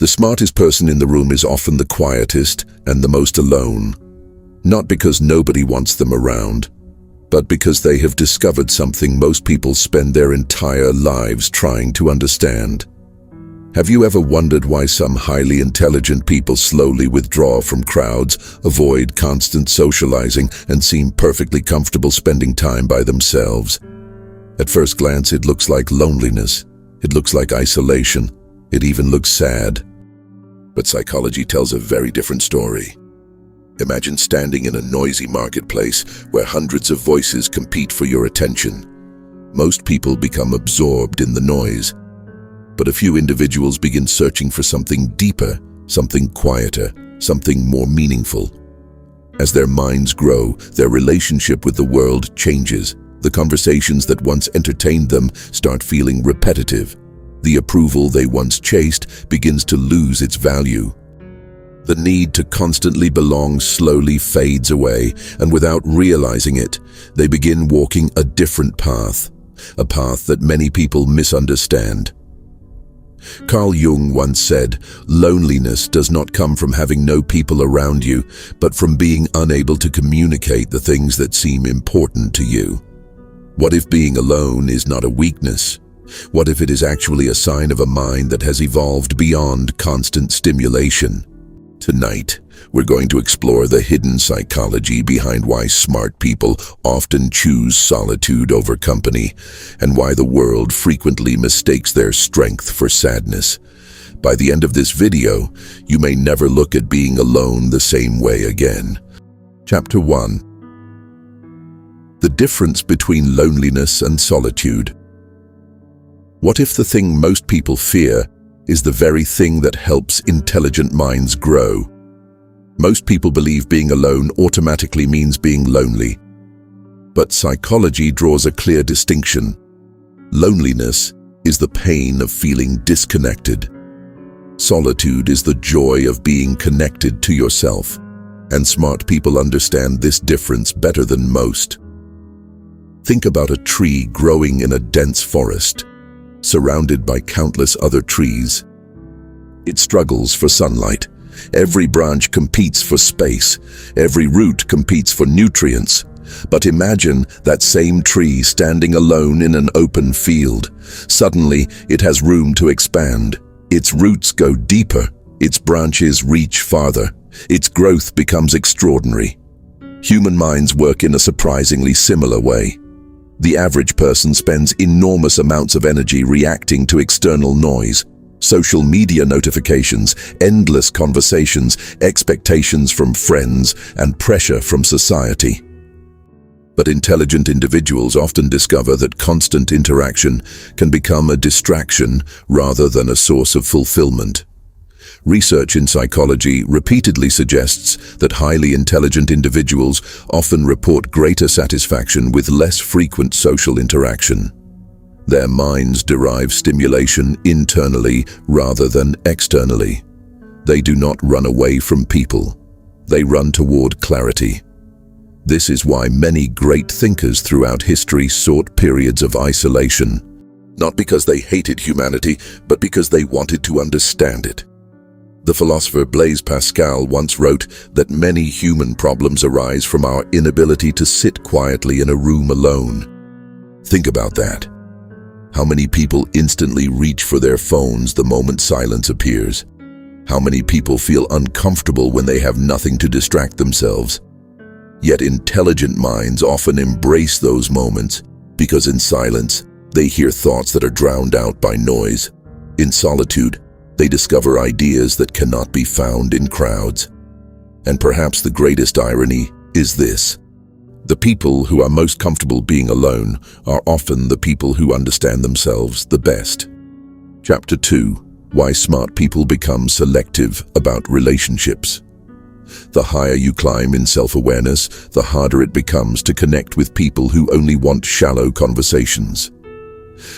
The smartest person in the room is often the quietest and the most alone, not because nobody wants them around, but because they have discovered something most people spend their entire lives trying to understand. Have you ever wondered why some highly intelligent people slowly withdraw from crowds, avoid constant socializing, and seem perfectly comfortable spending time by themselves? At first glance, it looks like loneliness. It looks like isolation. It even looks sad. But psychology tells a very different story. Imagine standing in a noisy marketplace where hundreds of voices compete for your attention. Most people become absorbed in the noise, but a few individuals begin searching for something deeper, something quieter, something more meaningful. As their minds grow, their relationship with the world changes. The conversations that once entertained them start feeling repetitive. The approval they once chased begins to lose its value. The need to constantly belong slowly fades away, and without realizing it, they begin walking a different path, a path that many people misunderstand. Carl Jung once said, "Loneliness does not come from having no people around you, but from being unable to communicate the things that seem important to you." What if being alone is not a weakness? What if it is actually a sign of a mind that has evolved beyond constant stimulation? Tonight, we're going to explore the hidden psychology behind why smart people often choose solitude over company, and why the world frequently mistakes their strength for sadness. By the end of this video, you may never look at being alone the same way again. Chapter 1. The difference between loneliness and solitude. What if the thing most people fear is the very thing that helps intelligent minds grow? Most people believe being alone automatically means being lonely. But psychology draws a clear distinction. Loneliness is the pain of feeling disconnected. Solitude is the joy of being connected to yourself. And smart people understand this difference better than most. Think about a tree growing in a dense forest, surrounded by countless other trees. It struggles for sunlight. Every branch competes for space. Every root competes for nutrients. But imagine that same tree standing alone in an open field. Suddenly, it has room to expand. Its roots go deeper. Its branches reach farther. Its growth becomes extraordinary. Human minds work in a surprisingly similar way. The average person spends enormous amounts of energy reacting to external noise, social media notifications, endless conversations, expectations from friends, and pressure from society. But intelligent individuals often discover that constant interaction can become a distraction rather than a source of fulfillment. Research in psychology repeatedly suggests that highly intelligent individuals often report greater satisfaction with less frequent social interaction. Their minds derive stimulation internally rather than externally. They do not run away from people. They run toward clarity. This is why many great thinkers throughout history sought periods of isolation, not because they hated humanity, but because they wanted to understand it. The philosopher Blaise Pascal once wrote that many human problems arise from our inability to sit quietly in a room alone. Think about that. How many people instantly reach for their phones the moment silence appears? How many people feel uncomfortable when they have nothing to distract themselves? Yet intelligent minds often embrace those moments because in silence, they hear thoughts that are drowned out by noise. In solitude, they discover ideas that cannot be found in crowds. And perhaps the greatest irony is this: the people who are most comfortable being alone are often the people who understand themselves the best. Chapter 2. Why smart people become selective about relationships. The higher you climb in self-awareness, the harder it becomes to connect with people who only want shallow conversations.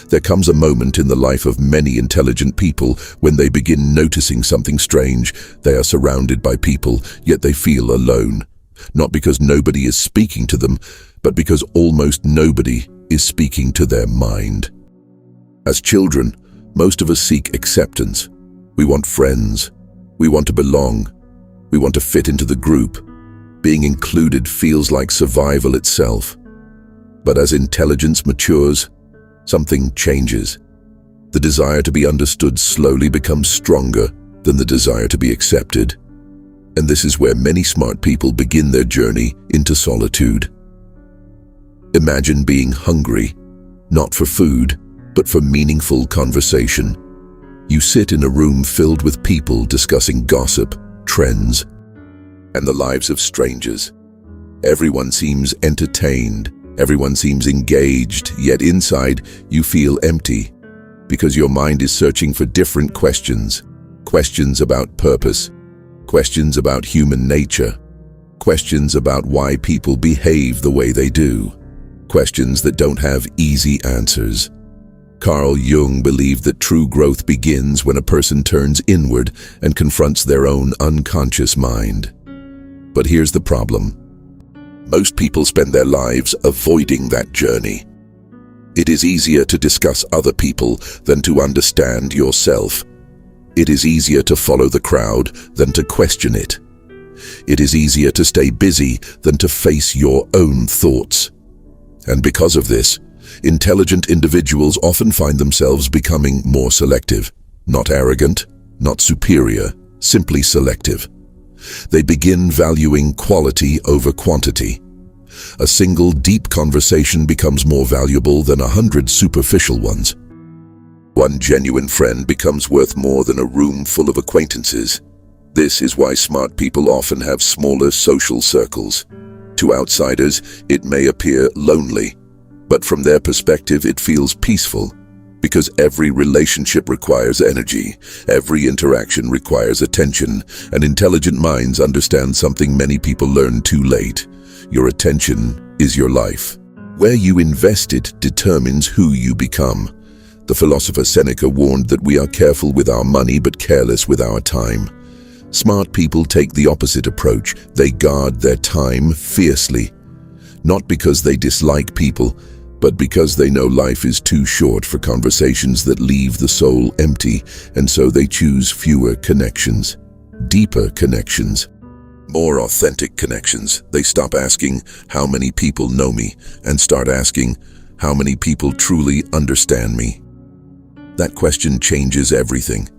There comes a moment in the life of many intelligent people when they begin noticing something strange. They are surrounded by people, yet they feel alone. Not because nobody is speaking to them, but because almost nobody is speaking to their mind. As children, most of us seek acceptance. We want friends. We want to belong. We want to fit into the group. Being included feels like survival itself. But as intelligence matures, something changes. The desire to be understood slowly becomes stronger than the desire to be accepted. And this is where many smart people begin their journey into solitude. Imagine being hungry, not for food, but for meaningful conversation. You sit in a room filled with people discussing gossip, trends, and the lives of strangers. Everyone seems entertained, everyone seems engaged, yet inside you feel empty because your mind is searching for different questions. Questions about purpose, questions about human nature, questions about why people behave the way they do, questions that don't have easy answers. Carl Jung believed that true growth begins when a person turns inward and confronts their own unconscious mind. But here's the problem. Most people spend their lives avoiding that journey. It is easier to discuss other people than to understand yourself. It is easier to follow the crowd than to question it. It is easier to stay busy than to face your own thoughts. And because of this, intelligent individuals often find themselves becoming more selective. Not arrogant, not superior, simply selective. They begin valuing quality over quantity. A single deep conversation becomes more valuable than 100 superficial ones. One genuine friend becomes worth more than a room full of acquaintances. This is why smart people often have smaller social circles. To outsiders, it may appear lonely, but from their perspective, it feels peaceful. Because every relationship requires energy, every interaction requires attention, and intelligent minds understand something many people learn too late. Your attention is your life. Where you invest it determines who you become. The philosopher Seneca warned that we are careful with our money but careless with our time. Smart people take the opposite approach. They guard their time fiercely. Not because they dislike people, but because they know life is too short for conversations that leave the soul empty, and so they choose fewer connections, deeper connections, more authentic connections. They stop asking, how many people know me, and start asking, how many people truly understand me? That question changes everything,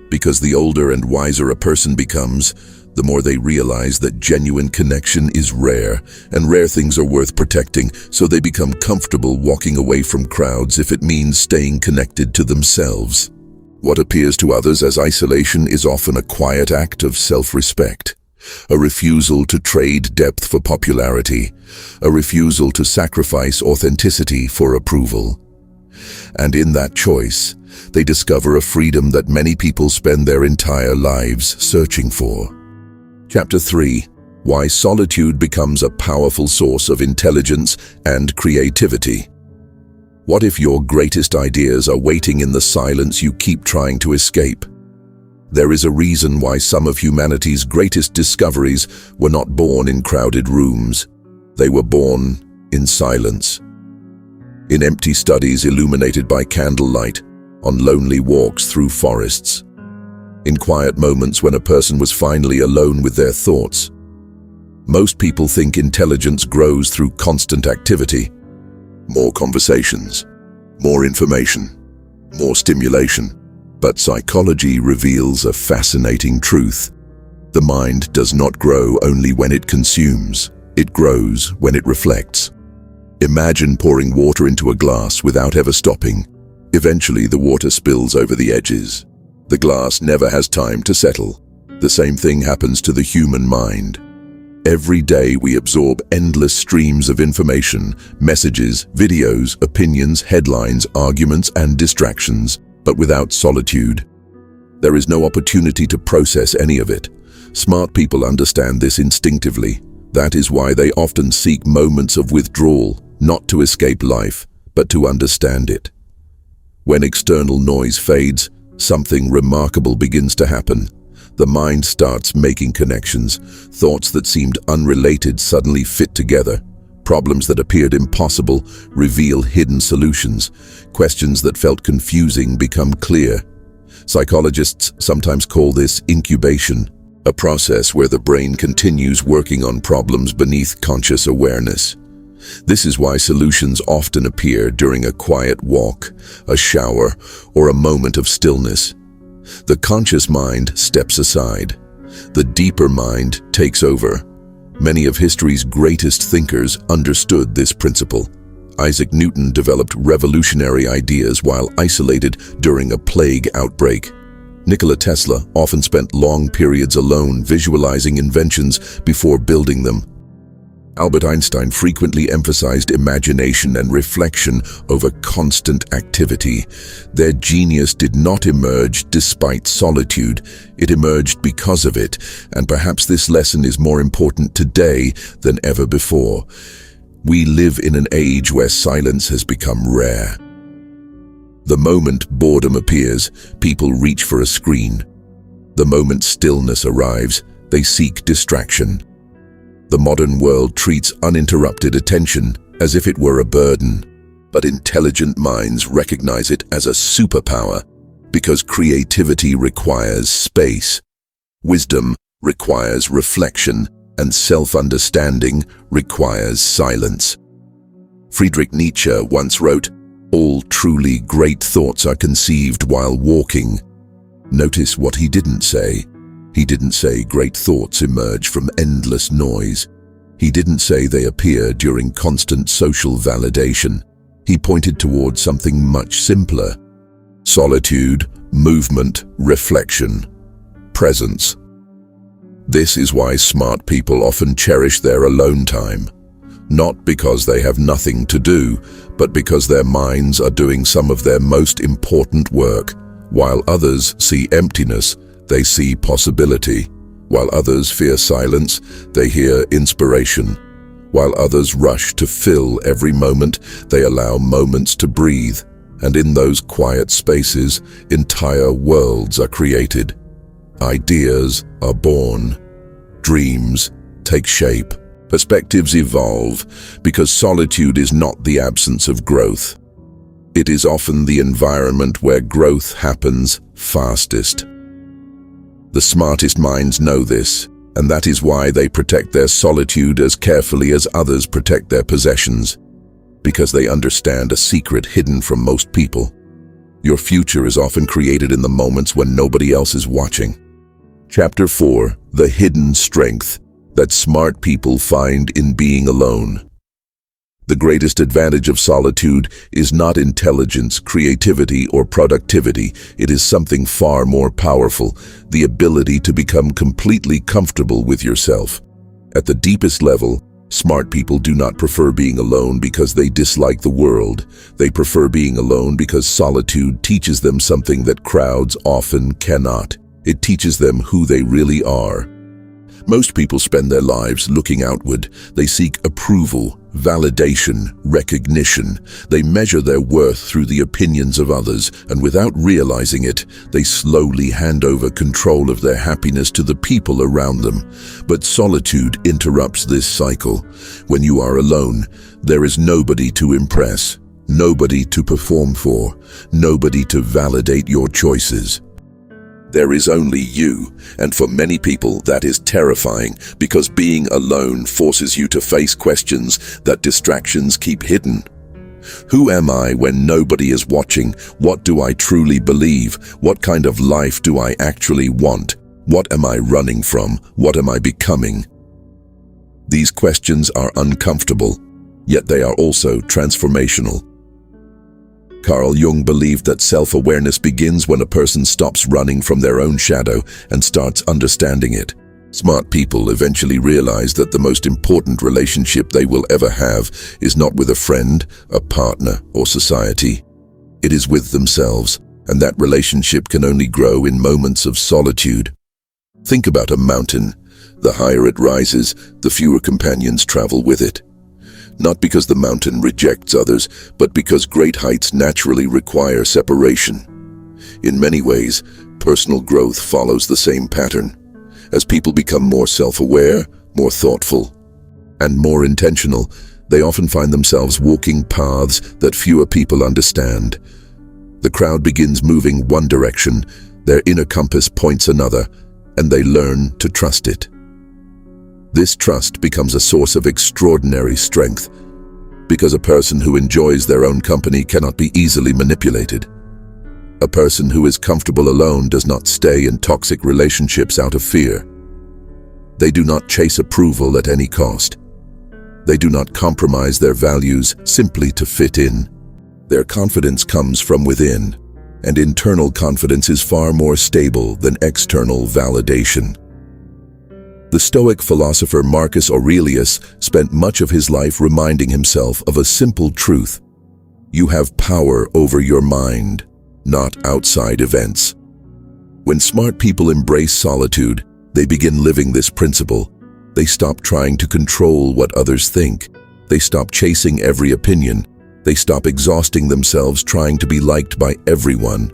because the older and wiser a person becomes, the more they realize that genuine connection is rare, and rare things are worth protecting, so they become comfortable walking away from crowds if it means staying connected to themselves. What appears to others as isolation is often a quiet act of self-respect, a refusal to trade depth for popularity, a refusal to sacrifice authenticity for approval. And in that choice, they discover a freedom that many people spend their entire lives searching for. Chapter 3. Why solitude becomes a powerful source of intelligence and creativity. What if your greatest ideas are waiting in the silence you keep trying to escape? There is a reason why some of humanity's greatest discoveries were not born in crowded rooms. They were born in silence. In empty studies illuminated by candlelight, on lonely walks through forests, in quiet moments when a person was finally alone with their thoughts. Most people think intelligence grows through constant activity. More conversations, more information, more stimulation. But psychology reveals a fascinating truth. The mind does not grow only when it consumes. It grows when it reflects. Imagine pouring water into a glass without ever stopping. Eventually, the water spills over the edges. The glass never has time to settle. The same thing happens to the human mind. Every day we absorb endless streams of information, messages, videos, opinions, headlines, arguments, and distractions. But without solitude, there is no opportunity to process any of it. Smart people understand this instinctively. That is why they often seek moments of withdrawal, not to escape life, but to understand it. When external noise fades, something remarkable begins to happen. The mind starts making connections. Thoughts that seemed unrelated suddenly fit together. Problems that appeared impossible reveal hidden solutions. Questions that felt confusing become clear. Psychologists sometimes call this incubation, a process where the brain continues working on problems beneath conscious awareness. This is why solutions often appear during a quiet walk, a shower, or a moment of stillness. The conscious mind steps aside. The deeper mind takes over. Many of history's greatest thinkers understood this principle. Isaac Newton developed revolutionary ideas while isolated during a plague outbreak. Nikola Tesla often spent long periods alone visualizing inventions before building them. Albert Einstein frequently emphasized imagination and reflection over constant activity. Their genius did not emerge despite solitude. It emerged because of it, and perhaps this lesson is more important today than ever before. We live in an age where silence has become rare. The moment boredom appears, people reach for a screen. The moment stillness arrives, they seek distraction. The modern world treats uninterrupted attention as if it were a burden, but intelligent minds recognize it as a superpower because creativity requires space, wisdom requires reflection, and self-understanding requires silence. Friedrich Nietzsche once wrote, "All truly great thoughts are conceived while walking." Notice what he didn't say. He didn't say great thoughts emerge from endless noise. He didn't say they appear during constant social validation. He pointed toward something much simpler: solitude, movement, reflection, presence. This is why smart people often cherish their alone time. Not because they have nothing to do, but because their minds are doing some of their most important work. While others see emptiness, they see possibility. While others fear silence, they hear inspiration. While others rush to fill every moment, they allow moments to breathe. And in those quiet spaces, entire worlds are created. Ideas are born. Dreams take shape. Perspectives evolve, because solitude is not the absence of growth. It is often the environment where growth happens fastest. The smartest minds know this, and that is why they protect their solitude as carefully as others protect their possessions, because they understand a secret hidden from most people. Your future is often created in the moments when nobody else is watching. Chapter 4: The Hidden Strength that smart people find in being alone. The greatest advantage of solitude is not intelligence, creativity, or productivity. It is something far more powerful: the ability to become completely comfortable with yourself. At the deepest level, smart people do not prefer being alone because they dislike the world. They prefer being alone because solitude teaches them something that crowds often cannot. It teaches them who they really are. Most people spend their lives looking outward. They seek approval, validation, recognition. They measure their worth through the opinions of others, and without realizing it, they slowly hand over control of their happiness to the people around them. But solitude interrupts this cycle. When you are alone, there is nobody to impress, nobody to perform for, nobody to validate your choices. There is only you, and for many people that is terrifying, because being alone forces you to face questions that distractions keep hidden. Who am I when nobody is watching? What do I truly believe? What kind of life do I actually want? What am I running from? What am I becoming? These questions are uncomfortable, yet they are also transformational. Carl Jung believed that self-awareness begins when a person stops running from their own shadow and starts understanding it. Smart people eventually realize that the most important relationship they will ever have is not with a friend, a partner, or society. It is with themselves, and that relationship can only grow in moments of solitude. Think about a mountain. The higher it rises, the fewer companions travel with it. Not because the mountain rejects others, but because great heights naturally require separation. In many ways, personal growth follows the same pattern. As people become more self-aware, more thoughtful, and more intentional, they often find themselves walking paths that fewer people understand. The crowd begins moving one direction, Their inner compass points another, and they learn to trust it. This trust becomes a source of extraordinary strength, because a person who enjoys their own company cannot be easily manipulated. A person who is comfortable alone does not stay in toxic relationships out of fear. They do not chase approval at any cost. They do not compromise their values simply to fit in. Their confidence comes from within, and internal confidence is far more stable than external validation. The Stoic philosopher Marcus Aurelius spent much of his life reminding himself of a simple truth: you have power over your mind, not outside events. When smart people embrace solitude, they begin living this principle. They stop trying to control what others think. They stop chasing every opinion. They stop exhausting themselves trying to be liked by everyone.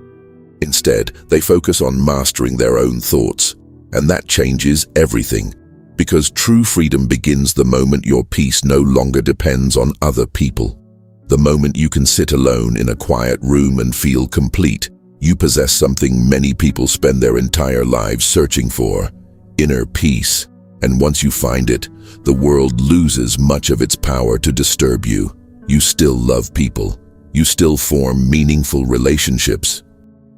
Instead, they focus on mastering their own thoughts. And that changes everything, because true freedom begins the moment your peace no longer depends on other people. The moment you can sit alone in a quiet room and feel complete, you possess something many people spend their entire lives searching for: inner peace. And once you find it, the world loses much of its power to disturb you. You still love people. You still form meaningful relationships.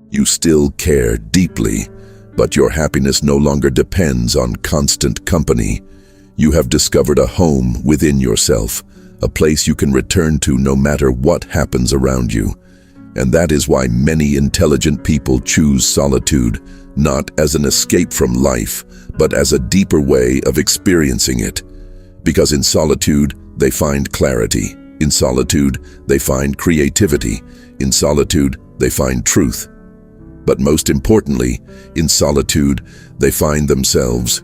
You still care deeply. But your happiness no longer depends on constant company. You have discovered a home within yourself, a place you can return to no matter what happens around you. And that is why many intelligent people choose solitude, not as an escape from life, but as a deeper way of experiencing it. Because in solitude, they find clarity. In solitude, they find creativity. In solitude, they find truth. But most importantly, in solitude, they find themselves.